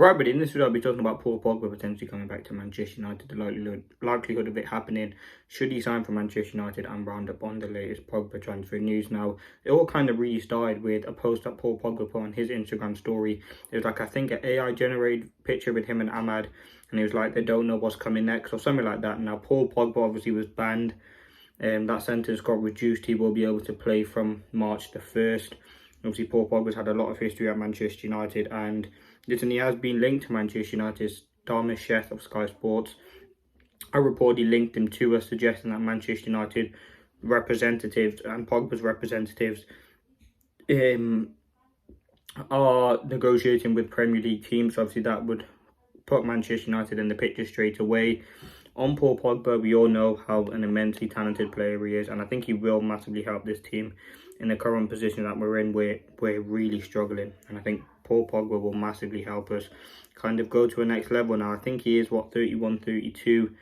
Right, but in this video, I'll be talking about Paul Pogba potentially coming back to Manchester United, the likelihood of it happening, should he sign for Manchester United, and round up on the latest Pogba transfer news. Now, it all kind of really started with a post that Paul Pogba put on his Instagram story. It was like, I think, an AI-generated picture with him and Ahmad, and he was like, they don't know what's coming next, or something like that. Now, Paul Pogba obviously was banned. That sentence got reduced. He will be able to play from March the 1st. Obviously, Paul Pogba's had a lot of history at Manchester United, and listen, he has been linked to Manchester United's Dharmesh Sheth of Sky Sports. A report he linked him to us, suggesting that Manchester United representatives and Pogba's representatives are negotiating with Premier League teams. Obviously, that would put Manchester United in the picture straight away. On Paul Pogba, we all know how an immensely talented player he is, and I think he will massively help this team. In the current position that we're in, we're really struggling, and I think Paul Pogba will massively help us kind of go to a next level now. I think he is, 31, 32.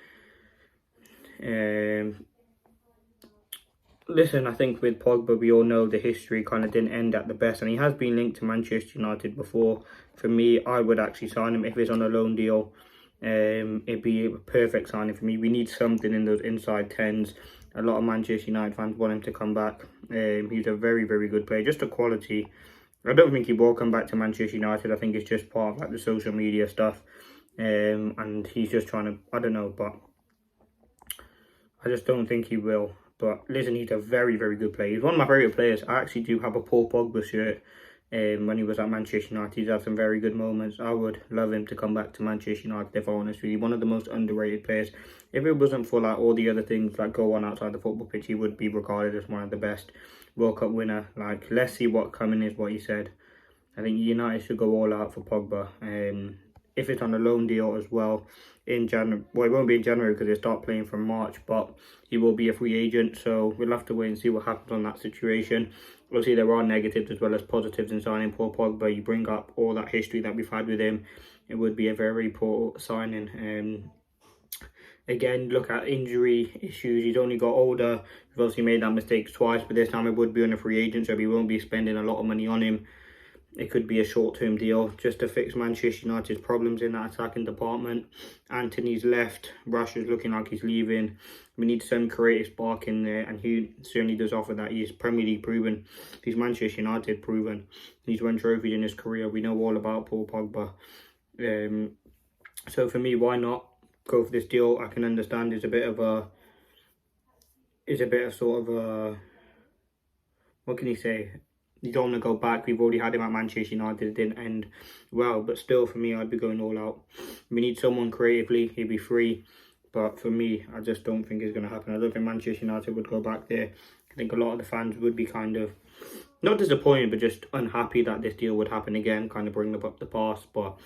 Listen, I think with Pogba, we all know the history kind of didn't end at the best, and he has been linked to Manchester United before. For me, I would actually sign him if it's on a loan deal. It'd be a perfect signing for me. We need something in those inside 10s. A lot of Manchester United fans want him to come back. He's a very, very good player, just a quality. I don't think he will come back to Manchester United. I think it's just part of like the social media stuff, and he's just trying to, I don't know, but I just don't think he will. But listen, he's a very, very good player. He's one of my favourite players. I actually do have a Paul Pogba shirt. When he was at Manchester United, he's had some very good moments. I would love him to come back to Manchester United, if I'm honest with you. One of the most underrated players. If it wasn't for like all the other things that go on outside the football pitch, he would be regarded as one of the best World Cup winner. Like, let's see what coming is, what he said. I think United should go all out for Pogba. If it's on a loan deal as well in January, well, it won't be in January because they start playing from March, but he will be a free agent, so we'll have to wait and see what happens on that situation. Obviously, there are negatives as well as positives in signing Paul Pogba. You bring up all that history that we've had with him, it would be a very poor signing. Again, look at injury issues. He's only got older. We've obviously made that mistake twice, but this time it would be on a free agent, so we won't be spending a lot of money on him. It could be a short-term deal just to fix Manchester United's problems in that attacking department. Anthony's left. Rashford's looking like he's leaving. We need some creative spark in there, and he certainly does offer that. He's Premier League proven. He's Manchester United proven. He's won trophies in his career. We know all about Paul Pogba. So for me, why not go for this deal? I can understand it's a bit of sort of a, what can you say? You don't want to go back. We've already had him at Manchester United. It didn't end well. But still, for me, I'd be going all out. We need someone creatively. He'd be free. But for me, I just don't think it's going to happen. I don't think Manchester United would go back there. I think a lot of the fans would be kind of, not disappointed, but just unhappy that this deal would happen again. Kind of bring up the past. But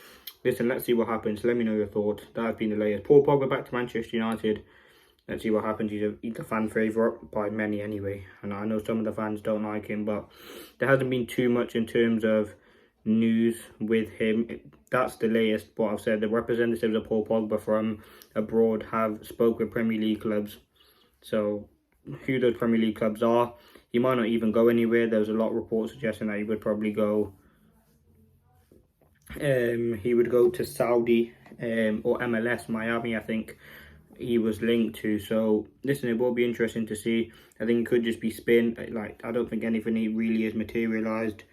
listen, let's see what happens. Let me know your thoughts. That has been the latest. Paul Pogba back to Manchester United. Let's see what happens. He's a fan favourite by many anyway. And I know some of the fans don't like him, but there hasn't been too much in terms of news with him. That's the latest what I've said. The representatives of Paul Pogba from abroad have spoke with Premier League clubs. So who those Premier League clubs are, he might not even go anywhere. There's a lot of reports suggesting that he would probably go. He would go to Saudi or MLS, Miami, I think he was linked to. So listen, it will be interesting to see. I think it could just be spin. Like, I don't think anything really is materialised.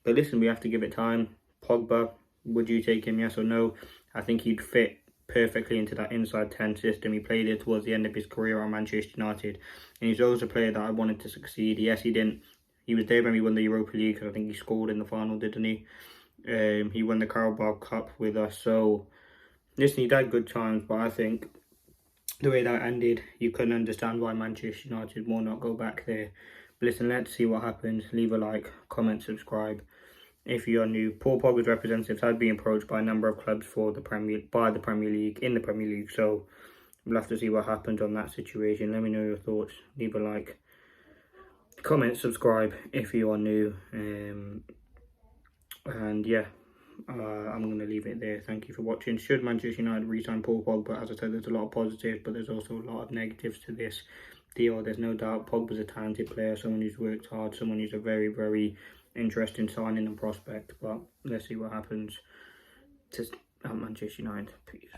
But listen, we have to give it time. Pogba, would you take him, yes or no? I think he'd fit perfectly into that inside 10 system. He played it towards the end of his career on Manchester United, and he's always a player that I wanted to succeed. Yes, he didn't. He was there when we won the Europa League, because I think he scored in the final, didn't he? He won the Carabao Cup with us. So listen, he had good times, but I think the way that ended, you couldn't understand why Manchester United will not go back there. But listen, let's see what happens. Leave a like, comment, subscribe if you're new. Paul Pogba's representatives have been approached by a number of clubs in the Premier League. So we'll have to see what happens on that situation. Let me know your thoughts. Leave a like, comment, subscribe if you are new. And yeah, I'm going to leave it there. Thank you for watching. Should Manchester United re-sign Paul Pogba? As I said, there's a lot of positives, but there's also a lot of negatives to this deal. There's no doubt Pogba's a talented player, someone who's worked hard, someone who's a very, very interesting signing and prospect. But let's see what happens. at Manchester United. Peace.